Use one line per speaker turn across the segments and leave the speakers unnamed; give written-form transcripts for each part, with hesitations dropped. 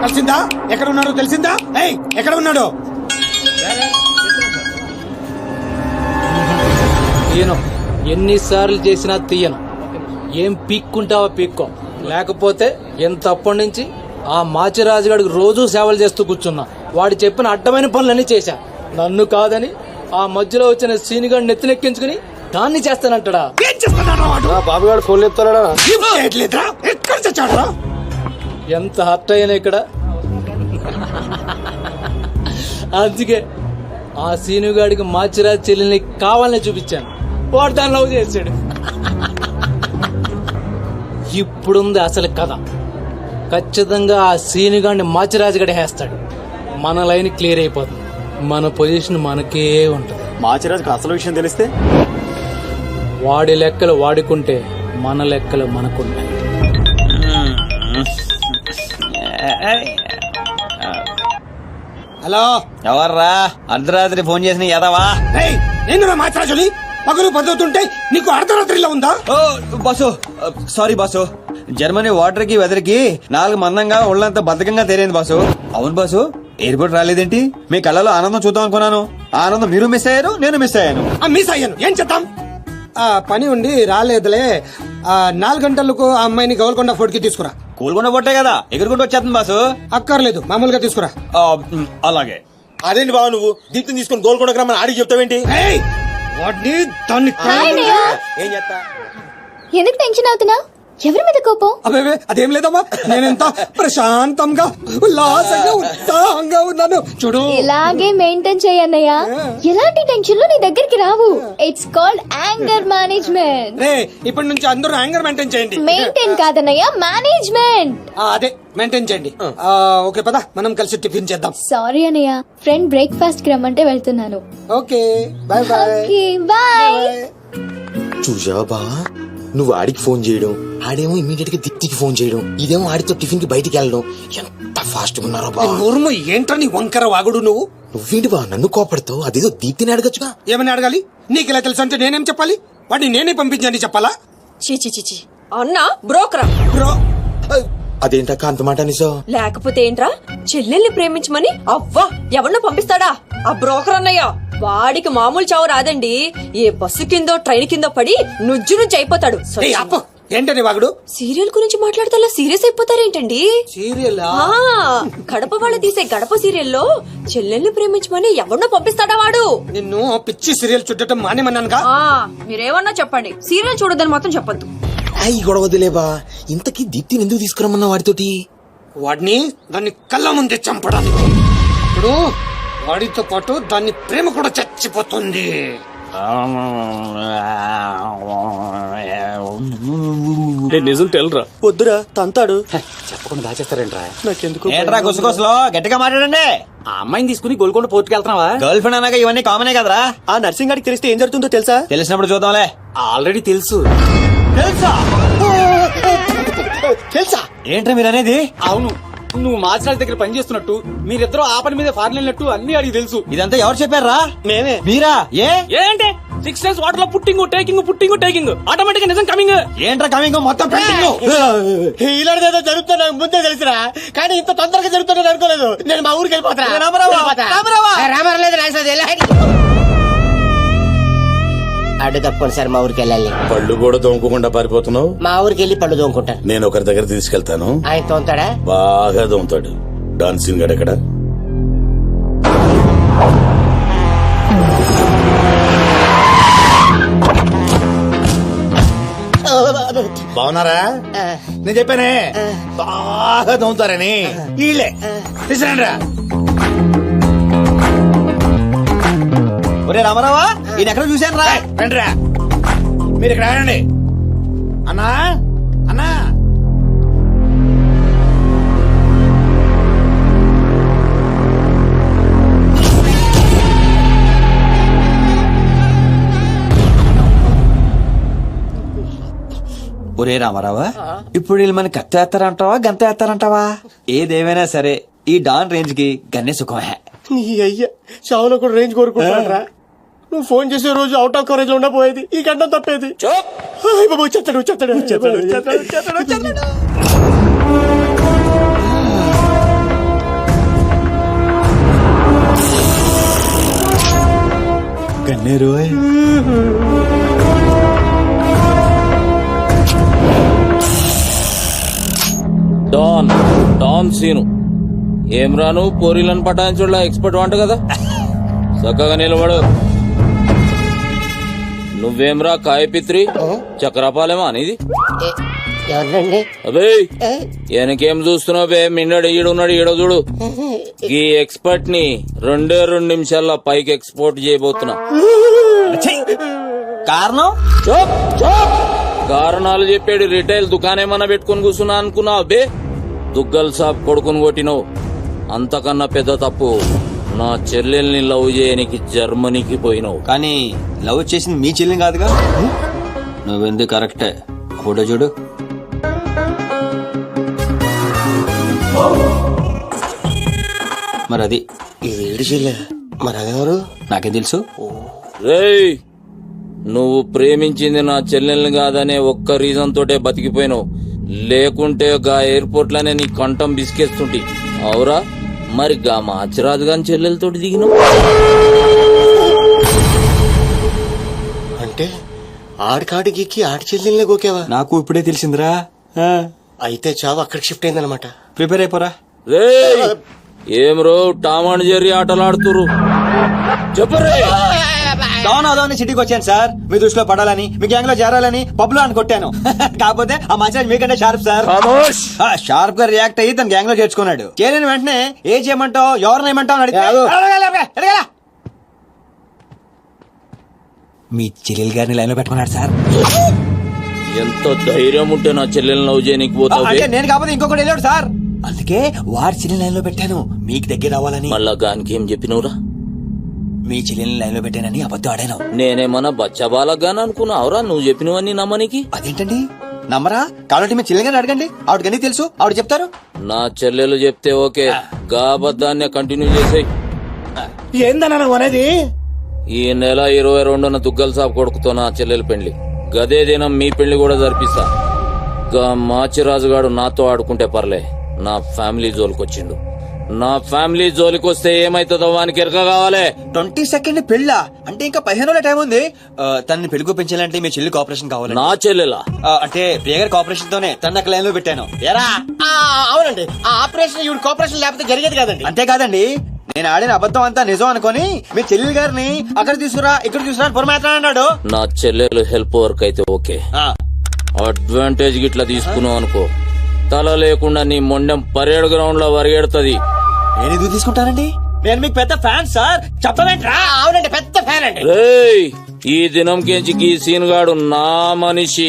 కలిసిందా? ఎక్కడ ఉన్నాడో తెలిసిందా? ఏయ్, ఎక్కడ ఉన్నాడో?
తీయను, ఎన్నిసార్లు చేసినా తీయను. ఏం పీక్కుంటావో పీక్కో, లేకపోతే ఎంతప్పటి నుంచి ఆ మాచిరాజు గడికి రోజూ సేవలు చేస్తూ కూర్చున్నా. వాడు చెప్పిన అడ్డమైన పనులన్నీ చేశా. నన్ను కాదని ఆ మధ్యలో వచ్చిన సీనిగాడిని నెత్తినెక్కించుకుని దాన్ని చేస్తానంటాడా?
ఏం చేస్తున్నాడు వాడు?
బాబుగాడు ఫోన్ చెప్తాడా?
ఏం చేయట్లేదురా? ఎక్కడ చచ్చాడురా?
ఎంత హర్ట్ అయ్యాను ఇక్కడ. అందుకే ఆ సీనుగాడికి మాచిరాజు చెల్లెల్ని కావాలని చూపించాను. వాడు దాన్ని లవ్ చేశాడు. ఇప్పుడుంది అసలు కథ. ఖచ్చితంగా ఆ సీనుగాడిని మాచిరాజు గడి వేస్తాడు. మన లైన్ క్లియర్ అయిపోతుంది. మన పొజిషన్ మనకే ఉంటుంది.
మాచిరాజుకి అసలు విషయం తెలిస్తే
వాడి లెక్కలు వాడుకుంటే మన లెక్కలు మనకుంటాయి.
హలో,
ఎవర్రా అర్ధరాత్రి ఫోన్ చేసిన యదవా?
ఏయ్, నేను మాట్లాడుని పగలు పదువుతుంటే నీకు అర్ధరాత్రిలో ఉందా?
Oh boss, sorry boss. Germany water కి వెదర్ కి 4 మందంగా ఒళ్ళంతా బద్ధకంగా తేలింది బాసు. అవును బాసు, ఎయిర్పోర్ట్ రాలేదేంటి? మీ కళ్ళలో ఆనందం చూద్దాం అనుకున్నాను. ఆనందం మీరు మిస్ అయ్యారు, నేను మిస్ అయ్యాను.
మిస్ అయ్యాను. ఏం చేద్దాం? పని ఉండి రాలేదులే. 4 గంటలకు ఆ అమ్మాయిని గోల్కొండ ఫోర్ట్ కి తీసుకురా.
కూలుకుండా పొట్టే కదా, ఎగురుకుంటూ వచ్చేస్తుంది బాసు.
అక్కర్లేదు, మామూలుగా తీసుకురా.
అలాగే.
అదేంటి బావ, నువ్వు దీప్తిని తీసుకుని గోల్కొండకు రమ్మని ఆడికి చెప్తావేంటి?
ఏయ్, వాడిని దాన్ని
ఏం చేస్తా?
ఎందుకు టెన్షన్ అవుతున్నా? ఎవరి మీద కోపం?
అబే అదేం లేదమ్మా, నేనెంత ప్రశాంతంగా ఉల్లాసంగా ఉత్సాహంగా ఉన్నాను చూడు.
ఇలాగే మెయింటైన్ చేయన్నయ్యా. ఎలాంటి టెన్షన్లు నీ దగ్గరికి రావు. It's called anger management.
రే, ఇప్పటి నుంచి అందరూ యాంగర్ మెయింటైన్ చేయండి.
మెయింటైన్ కాదన్నయ్యా, మేనేజ్మెంట్.
అదే మెయింటైన్ చేయండి. ఓకే, పద మనం కలిసి టిఫిన్ చేద్దాం.
సారీ అన్నయ్య, ఫ్రెండ్ బ్రేక్ఫాస్ట్ కి రమ్మంటే వెళ్తున్నాను.
Okay, bye bye.
Okay bye.
చూసావా బా, నువ్వు ఆడికి ఫోన్ చేయడం, ఆడేమో ఇమీడియట్ గా దీప్తికి ఫోన్ చేయడం, ఇదేమో ఆడితో టిఫిన్ కి బయటికి వెళ్ళడం. ఎంత ఫాస్ట్ గా ఉన్నారో బా.
నోరుము ఏంట్రా నీ వంకర వాగుడు నువ్వు?
నువ్వేంటి బా నన్ను కోపడతావు? అదేదో దీప్తిని అడగచ్చుగా.
ఏమని అడగాలి? నీకు ఇలా తెలుసు అంటే నేనేం చెప్పాలి? వాడిని నేనే పంపించండి చెప్పాలా?
చీచి అన్నా బ్రోకరా?
బ్రో,
అదేంటక్క అంత మాట నిసో?
లేకపోతే ఏంట్రా, చెల్లెల్ని ప్రేమించమని అవ్వా ఎవరినో పంపిస్తాడా ఆ బ్రోకర్ అన్నయ్య? వాడికి మామూలు చావు రాదండి. ఏ బస్సు కిందో ట్రైన్ కిందో పడి నుజ్జు నుంచి అయిపోతాడు.
ఏయ్ అప్పు, ఏంటని వాగుడు?
సీరియల్ గురించి మాట్లాడితే అలా సీరియస్ అయిపోతారేంటండి?
సీరియల్
గడప వాళ్ళు తీసే గడప సీరియల్లో చెల్లెల్ని ప్రేమించమని ఎవరినో పంపిస్తాడా వాడు?
నిన్ను పిచ్చి సీరియల్ చుట్టడం మానేమన్నానుగా.
మీరేమన్నా చెప్పండి, సీరియల్ చూడొద్దని మాత్రం చెప్పొద్దు.
అయ్యి గొడవదిలేబా. ఇంతకీ దీప్తిని ఎందుకు తీసుకురమ్మన్నా వాడితోటి?
వాడిని దాన్ని కళ్ళ ముందే చంపడానికి. ఇప్పుడు వాడితో పాటు దాన్ని ప్రేమ కూడా చచ్చిపోతుంది.
నిజం తెలరా? వద్దురా, తంతాడు.
చెప్పకుండా దాచేస్తారేంట్రా?
నాకెందుకు
ఏంట్రా గుసగుసలో గట్టిగా మాట్లాడండి.
ఆ అమ్మాయిని తీసుకుని గోల్కొండ పోర్టుకి వెళ్తున్నావా?
గర్ల్ ఫ్రెండ్ అన్నాక ఇవన్నీ కామనే కదరా.
ఆ నర్సింగ్ గారికి తెలిస్తే ఏం జరుగుతుందో తెలుసా?
తెలిసినప్పుడు చూద్దాంలే.
ఆల్రెడీ తెలుసు.
తెలుసా?
తెలుసా?
ఏంట్రా మీరు అనేది?
అవును, నువ్వు మాచిరాజు దగ్గర పని చేస్తున్నట్టు, మీరిద్దరూ ఆ పని మీద ఫారెన్ వెళ్ళినట్టు అన్ని అడిగి తెలుసు.
ఇదంతా ఎవరు చెప్పారా?
మేమే.
మీరా?
ఏంటి 6 days వాటర్ లో పుట్టింగ్ టేకింగ్ ఆటోమేటిక్ నిజం కమింగ్.
ఏంట్రా కమింగ్ మొత్తం పెండింగ్?
ఇలాంటిదేదో జరుగుతున్నా నాకు ముందే తెలుసురా, కానీ ఇంత తొందరగా జరుగుతుందని అనుకోలేదు. నేను మా ఊరికి వెళ్ళిపోతా.
అడ్డు తప్పుకోండి సార్, మా ఊరికి వెళ్ళాలి.
పళ్ళు కూడా తోముకోకుండా పారిపోతున్నావు?
మా ఊరికి వెళ్ళి పళ్ళు తోముకుంటాను.
నేను ఒకరి దగ్గర తీసుకెళ్తాను,
ఆయన తోముతాడా?
బాగా తోముతాడు. డాన్సింగ్ గడ ఎక్కడ? బాగున్నారా? నేను చెప్పానే బాగా తోముతారని. వీళ్ళే తీసుకురండిరా.
ఒరే రామారావా, ఈయన ఎక్కడ చూశాను రా.
రండిరా, మీరు ఇక్కడ రండి. అన్నా అన్నా,
ఒరే రామారావా, ఇప్పుడు వీళ్ళు మన కత్తి వేస్తారంటావా గంత వేస్తారంటావా? ఏదేమైనా సరే ఈ డాన్ రేంజ్ కి గన్నే సుఖమే.
నీ అయ్యా చావులో కూడా రేంజ్ కోరుకుంటారా? నువ్వు ఫోన్ చేసే రోజు అవుట్ ఆఫ్ కవరేజ్ లో ఉండబోయేది, ఈ గంట తప్పేది. చెత్తడు.
మేరోయ్
డాన్ సీను ఏం రాను పోరీలను పటాయించుడులా ఎక్స్పర్ట్ వంట కదా చక్కగా నిలబడు. నువ్వేమ్రా కాయపిత్రి చక్రపాలేమా అనేది?
ఎవరండి?
అబే వెనకేం చూస్తున్నావు బే? మిన్నడు ఈడున్నాడు ఈడ చూడు. ఈ ఎక్స్పర్ట్ ని 2 నిమిషాల్లో పైకి ఎక్స్పోర్ట్ చేయబోతున్నా.
కారణం
కారణాలు చెప్పాడు. రిటైల్ దుకాణేమన్నా పెట్టుకుని కూర్చున్నా అనుకున్నావు బే? దుగ్గల్ సాబ్ కొడుకుని కొట్టినవు. అంతకన్నా పెద్ద తప్పు నా చెల్లెల్ని లవ్ చేయనికి జర్మనీకి పోయినావు.
కానీ లవ్ చేసింది మీ చెల్లి కాదుగా. నువ్వెందుకు కరెక్టే. ఫోటో చూడు. మరి అది
ఇది ఏడు చెల్లె, మరి అదెవరు?
నాకే తెలుసు.
రేయ్ నువ్వు ప్రేమించింది నా చెల్లెల్ని కాదనే ఒక్క రీజన్ తోటే బతికిపోయినావు. లేకుంటే గా ఎయిర్పోర్ట్ లోనే నీ కంఠం బిస్కేస్తుంటి. అవురా మరి గా మాచిరాజు గాని చెల్లెలతోటి దిగినావు.
అంటే ఆడికాడికి ఆడి చెల్లెల్ని గోకేవా?
నాకు ఇప్పుడే తెలిసిందిరా.
అయితే చావు అక్కడికి షిఫ్ట్ అయిందనమాట.
ప్రిపేర్ అయిపోరా.
రేయ్ ఏం రో టామ్ అండ్ జెర్రీ ఆటలాడుతురు చెప్పరే.
డాన్ అదోని సిటీకి వచ్చాను సార్, మీ దృష్టిలో పడాలని, మీ గ్యాంగ్ లో చేరాలని పబ్ లో అని కొట్టాను. కాకపోతే ఆ మచాజ్ మీకంటే షార్ప్ సార్. షార్ప్ గా రియాక్ట్ అయ్యి తన గ్యాంగ్ లో చేర్చుకున్నాడు. చేరిన వెంటనే ఏం చేయమంటావు ఎవరిని ఏమంటావు అని అడిగితే మీ చెల్లెలు గారిని లైన్ లో పెట్టుకున్నాడు సార్.
ఎంత ధైర్యం ఉంటే నా చెల్లెల్ని లవ్ చేయనికి పోతావు?
అంటే నేను కాకపోతే ఇంకొకటి వెళ్ళాడు సార్. అందుకే వాడి చెల్లెని లైన్ లో పెట్టాను మీకు దగ్గర అవ్వాలని.
మళ్ళా గానికి ఏం చెప్పినవురా?
మీ చెల్లెని లైన్ లో పెట్టానని అబద్ధం ఆడాను.
నేనేమన్నా బచ్చబాలగాని అనుకున్నావురా నువ్వు చెప్పినవన్నీ నమ్మనికి?
అదేంటండి నమ్మరా? కాబట్టి మీ చెల్లెని అడగండి, ఆవిడకన్నీ తెలుసు, ఆవిడ చెప్తారు.
నా చెల్లెలు చెప్తే ఓకే, గా అబద్ధాన్ని కంటిన్యూ చేసేయ్.
ఏందన్నా నువ్వు అనేది?
ఈ నెల 22న దుగ్గల్ సాబ్ కొడుకుతో నా చెల్లెలు పెళ్లి. గదే దినం మీ పెళ్లి కూడా జరిపిస్తా. గా మాచిరాజుగాడు నాతో ఆడుకుంటే పర్లే, నా ఫ్యామిలీ జోలికొచ్చిండు. నా ఫ్యామిలీ జోలికొస్తే ఏమైతుందో వానికి ఎరక కావాలి.
22nd పెళ్ళా? అంటే ఇంకా 15 రోజుల టైం ఉంది. తనని పెళ్లి పెంచాలంటే మీ చెల్లి కోఆపరేషన్ కావాలి.
నా చెల్లెలా?
అంటే ప్రియ గారి కోఆపరేషన్ తోనే తన లైన్ లో పెట్టాను.
ఎరా అవునండి, ఆ ఆపరేషన్ ఈవిడ కోఆపరేషన్ లేకపోతే జరిగేది కాదండి.
అంతేకాదండి, నేను ఆడిన అబద్ధం అంతా నిజం అనుకొని మీ చెల్లి గారిని అక్కడ తీసుకురా ఇక్కడ తీసుకురా పొరమాత్రం అన్నాడు.
నా చెల్లెలు హెల్ప్ వర్క్ అయితే ఓకే, అడ్వాంటేజ్ గిట్లా తీసుకున్నావు అనుకో తల లేకుండా నీ మొండెం పరేడ్ గ్రౌండ్ లో వరిగెడుతుంది.
నేను ఎందుకు తీసుకుంటానండి? నేను మీకు పెద్ద ఫ్యాన్ సార్. చెప్పవేంట్రా?
అవునండి, పెద్ద ఫ్యాన్ అండి.
రేయ్ ఈ దినంకేంచి ఈ సీన్ గాడు నా మనిషి.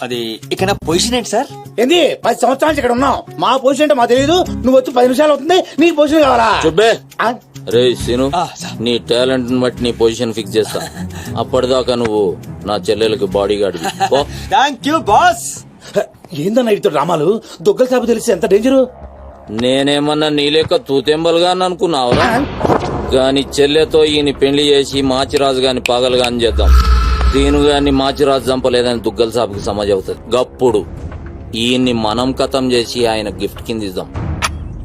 అది ఇక నా పొజిషన్ ఏంటి సార్?
ఏంది 10 సంవత్సరాల నుంచి ఇక్కడ ఉన్నావు. మా పొజిషన్ అంటే మాకు తెలియదు. నువ్వు వచ్చి 10 నిమిషాలు అవుతుంది, నీ పొజిషన్ కావాలా?
చుబ్బే.
ఆ?
రే సీను,
సార్.
నీ టాలెంట్ ని బట్టి నీ పొజిషన్ ఫిక్స్ చేస్తా. అప్పటిదాకా నువ్వు నా చెల్లెలకి body guard.
Thank you boss.
ఏందన్నా ఇటు రామాలు? దొగ్గల సాబు తెలిసి ఎంత డేంజరు.
నేనేమన్నా నీ లెక్క తూతెంబలుగా అనుకున్నావురా? గాని చెల్లెతో ఈయన పెళ్లి చేసి మాచిరాజు గాని పాగలుగాని చేద్దాం. దీని గాని మాచిరాజు చంపలేదని దుగ్గల్ సాబుకి సమాజ్ అవుతుంది. గప్పుడు ఈయన్ని మనం కథం చేసి ఆయన గిఫ్ట్ కింద ఇద్దాం.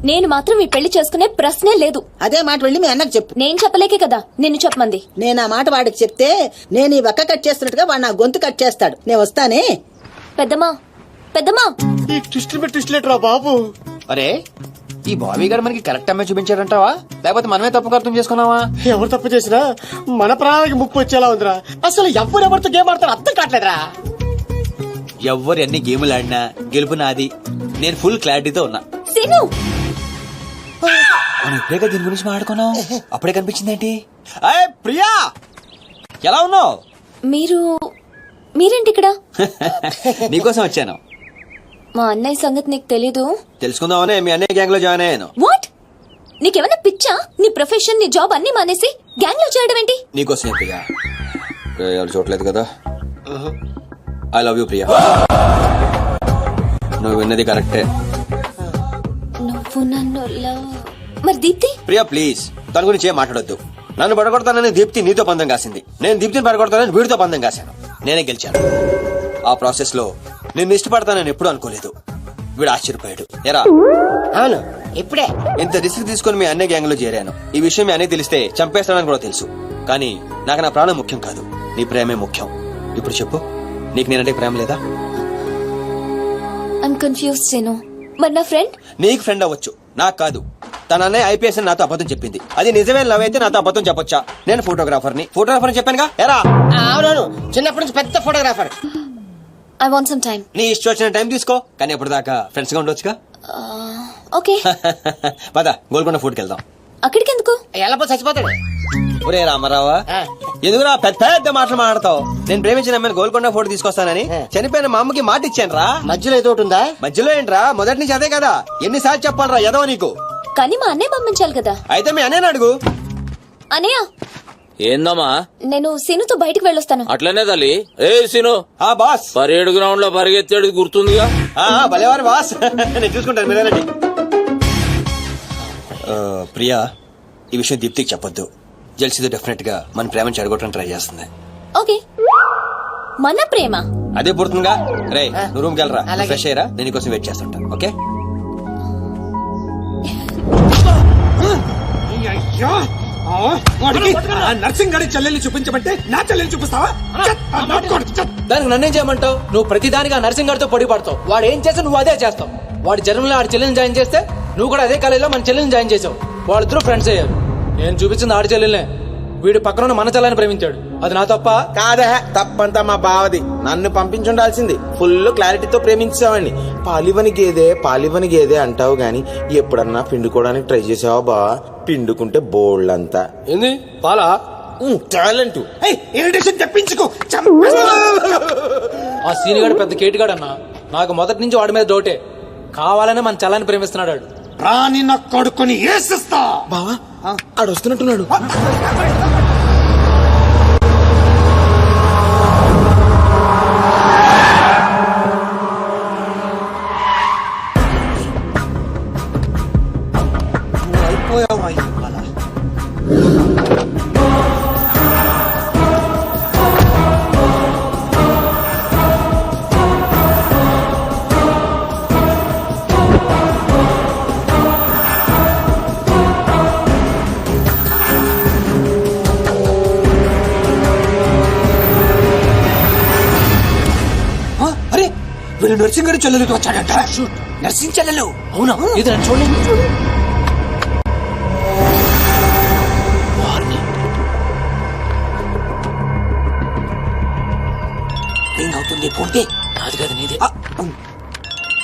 నేను మాత్రం ఈ పెళ్లి చేసుకునే ప్రశ్నే లేదు.
అదే మాట వెళ్ళి మీ అన్నకు చెప్పు.
నేను చెప్పలేకే కదా నిన్ను చెప్పమంది.
నేను ఆ మాట వాడికి చెప్తే నేను ఈ వక్క కట్ చేస్తున్నట్టుగా వాడు నా గొంతు కట్ చేస్తాడు. నేను వస్తానే.
పెద్దమ్మా పెద్దమ్మా,
ఈ ట్విస్టులు పెట్టి ట్విస్ట్ లేటరా బాబు.
అరే ఈ బాబీ గారు మనకి కరెక్ట్ అమ్మాయి చూపించాడంటావా, లేకపోతే మనమే తప్పుగా అర్థం చేసుకున్నావా?
ఎవరు తప్పు చేసినా మన ప్రాణానికి ముప్పు వచ్చేలా ఉందిరా. అసలు ఎవరెవరితో గేమ్ ఆడతారు అర్థం కావట్లేదురా.
ఎవ్వరు ఎన్ని గేములు ఆడినా గెలుపు నాది. నేను ఫుల్ క్లారిటీతో ఉన్నా.
సీను
మనం ఇప్పుడే దీని గురించి మాట్లాడుకున్నాం, అప్పుడే కనిపించింది ఏంటి? ప్రియా ఎలా ఉన్నావు?
మీరేంటి ఇక్కడ?
నీకోసం వచ్చాను.
మా అన్నయ్య సంగతి నీకు తెలీదు.
తెలుసుకుందామనే మీ అన్నయ్య గ్యాంగ్ లో జాయిన్ అయ్యాను.
వాట్? నీకేమైనా పిచ్చా? నీ ప్రొఫెషన్ నీ జాబ్ అన్ని మానేసి గ్యాంగ్ లో చేయడం ఏంటి?
నీకోసమే ప్రియా. ఎవరు చూడలేదు కదా. I love you Priya. నువ్వు విన్నది కరెక్టే.
నువ్వు నన్ను మరి దీప్తి?
ప్రియా ప్లీజ్ తన గురించి ఏం మాట్లాడొద్దు. నన్ను పడగొడతానని దీప్తి నీతో పందెం కాసింది. నేను దీప్తిని పడగొడతానని వీడితో పందెం కాశాను. నేనే గెలిచాను. ఆ ప్రాసెస్ లో నిన్ను ఇష్టపడతానని ఎప్పుడు అనుకోలేదు. వీడు ఆశ్చర్యపోయాడు. ఎరా
అవును, ఇప్పుడే
ఇంత రిస్క్ తీసుకుని మీ అన్నయ్య గ్యాంగ్ లో చేరాను. ఈ విషయం మీ అన్నయ్య తెలిస్తే చంపేస్తానని కూడా తెలుసు. కానీ నాకు నా ప్రాణం ముఖ్యం కాదు, నీ ప్రేమే ముఖ్యం. ఇప్పుడు చెప్పు, నీకు నేనంటే ప్రేమ లేదా?
I'm confuse scene. మరి నా ఫ్రెండ్?
నీకు ఫ్రెండ్ అవ్వచ్చు, నాకు కాదు. తన అన్నయ్య ఐపీఎస్ అని నాతో అబద్ధం చెప్పింది. అది నిజమే లవ్ అయితే నాతో అబద్ధం చెప్పొచ్చా? నేను ఫోటోగ్రాఫర్ని చెప్పానుగా. ఎరా
అవునవును, చిన్నప్పటి నుంచి పెద్ద photographer.
I want some time.
నీ ఇష్టం వచ్చిన టైం తీసుకో, కానీ అప్పుడు దాకా ఫ్రెండ్స్ గా ఉండొచ్చుగా.
ఓకే.
పద గోల్కొండ ఫుడ్కి వెళ్దాం.
అక్కడికి ఎందుకు?
ఎలా చచ్చిపోతాడు.
ఒరే రామారావా, ఎందుకురా పెద్ద పెద్ద మాటలు మాట్లాడతావు? నేను ప్రేమించిన అమ్మాయిని గోల్కొండ ఫోటో తీసుకొస్తానని చనిపోయిన మా అమ్మకి మాట ఇచ్చాను రా.
మధ్యలో ఏదో ఒకటి ఉందా?
మధ్యలో ఏంట్రా, మొదటి నుంచి అదే కదా. ఎన్నిసార్లు చెప్పాలరా ఎదవ నీకు?
కానీ మా అన్నయ్య పంపించాలి కదా.
అయితే మీ అన్నయ్యని అడుగు.
అన్నయ్య,
ఏందమ్మా?
నేను సీనుతో బయటికి వెళ్ళొస్తాను.
అట్లనే తల్లి. ఏ సీను,
ఆ బాస్,
పరేడ్ గ్రౌండ్ లో పరిగెత్తాడు గుర్తుందిగా?
భలేవారు బాస్. నేను చూసుకుంటాను, మీరేనండి. ప్రియా, ఈ విషయం దీప్తికి చెప్పొద్దు. జల్సీతో డెఫినెట్ గా మన ప్రేమను చెడగొట్టడం ట్రై చేస్తుంది.
ఓకే. మన ప్రేమ
అదే పుడుతుందిగా. రే నువ్వు రూమ్కి వెళ్ళరా, ఫ్రెష్ అయ్యరా, నేను నీకోసం వెయిట్ చేస్తుంటా. ఓకే.
అయ్యో, వాడికి ఆ నర్సింగ్ గారి చెల్లెల్ని చూపించమంటే నా చెల్లెల్ని చూపిస్తావా?
దానికి నన్నేం చేయమంటావు? నువ్వు ప్రతిదానికి ఆ నర్సింగ్ గారితో పొడి పడతావు. వాడు ఏం చేస్తే నువ్వు అదే చేస్తావు. వాడి జన్మలో ఆడి చెల్లెల్ని జాయిన్ చేస్తే నువ్వు కూడా అదే కాలేజీలో మన చెల్లెల్ని జాయిన్ చేసావు. వాళ్ళిద్దరూ ఫ్రెండ్స్ అయ్యారు. నేను చూపించింది ఆడి చెల్లెల్నే. వీడు పక్కన మన చెల్లెని ప్రేమించాడు. అది నా తప్ప
కాదే, తప్పంతా మా బావది. నన్ను పంపించుండాల్సింది. ఫుల్ క్లారిటీతో ప్రేమించావండి. పాలివని గేదే అంటావు గాని ఎప్పుడన్నా పిండుకోవడానికి ట్రై చేసావా బా? పిండుకుంటే బోల్డంతా.
ఏంది పాలా?
టాలెంట్.
ఇరిటేషన్ తెప్పించుకో.
ఆ సీనిగాడు పెద్ద కేటుగాడు అన్న. నాకు మొదటి నుంచి వాడి మీద డౌటే. కావాలనే మన చెల్లని ప్రేమిస్తున్నాడు.
రాని నా కొడుకుని ఏసిస్తా.
బావా ఆడు వస్తున్నట్టున్నాడు.
అయిపోయావా ఇవాళ? అరే, వీళ్ళు నర్సింగ్ గారి చెల్లెలతో వచ్చాడట. నర్సింగ్ చెల్లెలు.
అవునా? ఇది నన్ను చూడండి.
రింగ్ అవుతుంది. ఫోన్కి
నాది కదా నీదే.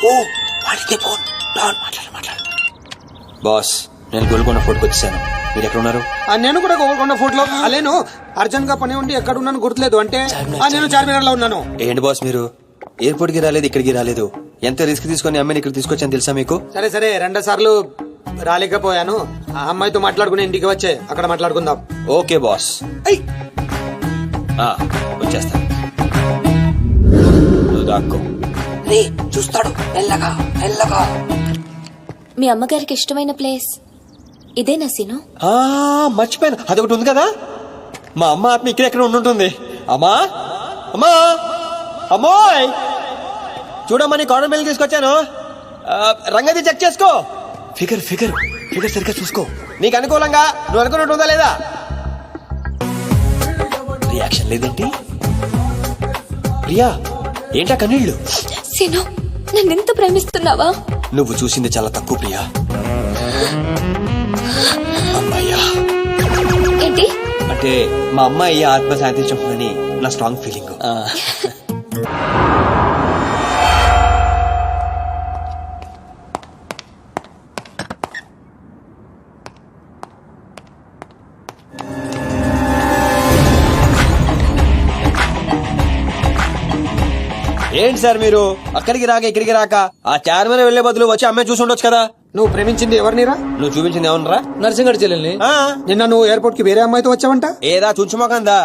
ఓ వాడికే ఫోన్. మాట్లాడు.
బాస్, నేను గోల్కొండ ఫోర్ట్కి వచ్చేసాను. మీరు ఎక్కడ ఉన్నారు?
నేను కూడా గోల్కొండ ఫోర్ట్ లో. అలేను అర్జెంట్ గా పని ఉండి ఎక్కడ ఉన్నాను గుర్తులేదు. అంటే నేను చార్మినార్ లో ఉన్నాను.
ఏంటి బాస్ మీరు ఎయిర్పోర్ట్ కి రాలేదు, ఇక్కడికి రాలేదు? ఎంత రిస్క్ తీసుకుని అమ్మాయిని ఇక్కడ తీసుకొచ్చాను తెలుసా మీకు?
సరే 2 సార్లు రాలేకపోయాను. ఆ అమ్మాయితో మాట్లాడుకుని ఇంటికి వచ్చే అక్కడ మాట్లాడుకుందాం.
ఓకే బాస్, వచ్చేస్తా. నువ్వు దాక్కో.
చూస్తాడు మెల్లగా.
మీ అమ్మగారికి ఇష్టమైన ప్లేస్ ఇదేనా సీను?
మర్చిపోయాను, అదొకటి ఉంది కదా. మా అమ్మ ఆత్మ ఇక్కడెక్కడ ఉండుంటుంది. అమ్మోయ్, చూడమ్మా, నీ కాటన్ బిల్ తీసుకొచ్చాను. రంగది చెక్ చేసుకో. ఫిగర్ సరిగ్గా చూసుకో. నీకు అనుకూలంగా నువ్వు అనుకున్నట్టుందా లేదా? రియాక్షన్ లేదేంటి? ప్రియా, ఏంటా కన్నీళ్ళు?
సీను, నన్ను ఎంత ప్రేమిస్తున్నావా?
నువ్వు చూసింది చాలా తక్కువ ప్రియా. అమ్మాయ్యా
ఏంటి
అంటే మా అమ్మాయి ఆత్మ శాంతించమని నా స్ట్రాంగ్ ఫీలింగ్. ఏంటి సార్ మీరు అక్కడికి రాక ఇక్కడికి రాక ఆ చార్మినార్ వెళ్లే బదులు వచ్చి అమ్మాయి చూసి ఉండొచ్చు కదా.
నువ్వు ప్రేమించింది ఎవరినిరా?
నువ్వు చూపించింది ఏమన్నారా?
నర్సింగ్ గారి చెల్లెల్ని.
నిన్న నువ్వు ఎయిర్పోర్ట్ కి వేరే అమ్మాయితో వచ్చావంట.
ఏదా చుంచుమోకందా?